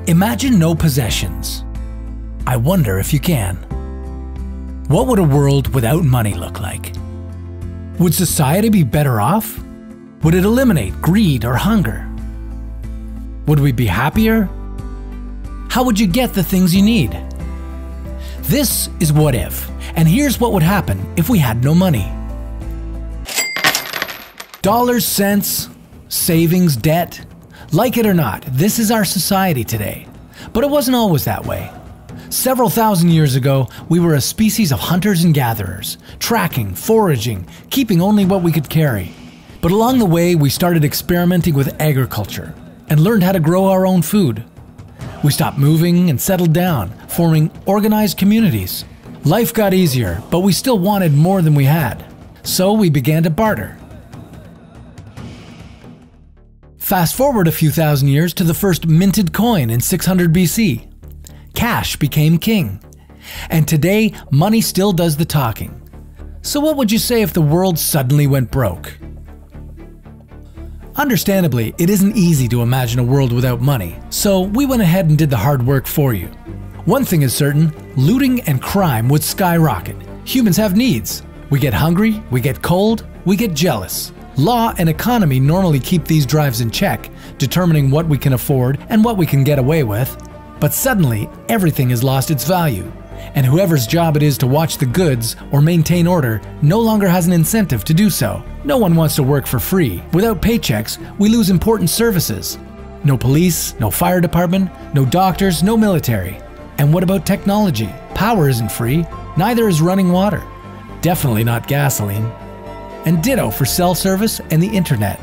Imagine no possessions. I wonder if you can. What would a world without money look like? Would society be better off? Would it eliminate greed or hunger? Would we be happier? How would you get the things you need? This is What If, and here's what would happen if we had no money. Dollars, cents, savings, debt. Like it or not, this is our society today. But it wasn't always that way. Several thousand years ago, we were a species of hunters and gatherers, tracking, foraging, keeping only what we could carry. But along the way, we started experimenting with agriculture and learned how to grow our own food. We stopped moving and settled down, forming organized communities. Life got easier, but we still wanted more than we had. So we began to barter. Fast forward a few thousand years to the first minted coin in 600 BC. Cash became king. And today, money still does the talking. So what would you say if the world suddenly went broke? Understandably, it isn't easy to imagine a world without money, so we went ahead and did the hard work for you. One thing is certain, looting and crime would skyrocket. Humans have needs. We get hungry, we get cold, we get jealous. Law and economy normally keep these drives in check, determining what we can afford and what we can get away with. But suddenly, everything has lost its value, and whoever's job it is to watch the goods or maintain order no longer has an incentive to do so. No one wants to work for free. Without paychecks, we lose important services. No police, no fire department, no doctors, no military. And what about technology? Power isn't free, neither is running water. Definitely not gasoline. And ditto for cell service and the internet.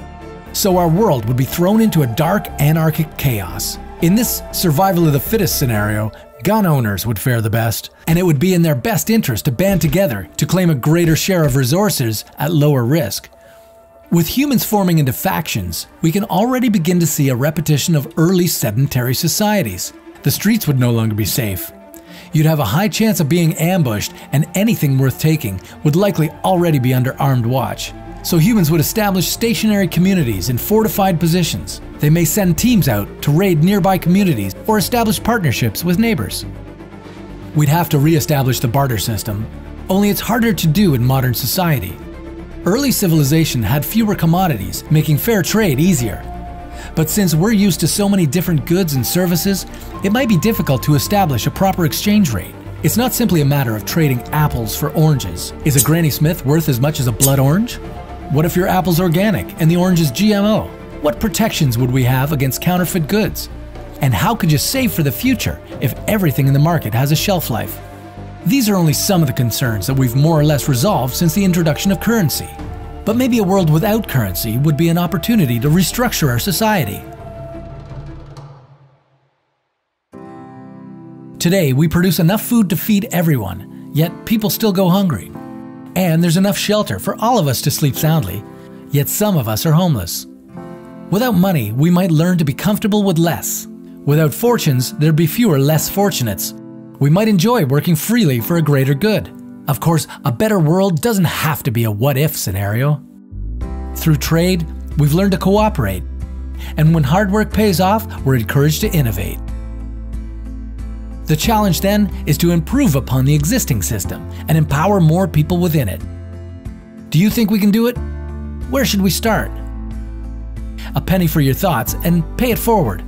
So our world would be thrown into a dark, anarchic chaos. In this survival of the fittest scenario, gun owners would fare the best, and it would be in their best interest to band together to claim a greater share of resources at lower risk. With humans forming into factions, we can already begin to see a repetition of early sedentary societies. The streets would no longer be safe. You'd have a high chance of being ambushed, and anything worth taking would likely already be under armed watch. So humans would establish stationary communities in fortified positions. They may send teams out to raid nearby communities or establish partnerships with neighbors. We'd have to re-establish the barter system, only it's harder to do in modern society. Early civilization had fewer commodities, making fair trade easier. But since we're used to so many different goods and services, it might be difficult to establish a proper exchange rate. It's not simply a matter of trading apples for oranges. Is a Granny Smith worth as much as a blood orange? What if your apple's organic and the orange is GMO? What protections would we have against counterfeit goods? And how could you save for the future if everything in the market has a shelf life? These are only some of the concerns that we've more or less resolved since the introduction of currency. But maybe a world without currency would be an opportunity to restructure our society. Today, we produce enough food to feed everyone, yet people still go hungry. And there's enough shelter for all of us to sleep soundly, yet some of us are homeless. Without money, we might learn to be comfortable with less. Without fortunes, there'd be fewer less fortunates. We might enjoy working freely for a greater good. Of course, a better world doesn't have to be a what-if scenario. Through trade, we've learned to cooperate. And when hard work pays off, we're encouraged to innovate. The challenge then is to improve upon the existing system and empower more people within it. Do you think we can do it? Where should we start? A penny for your thoughts and pay it forward.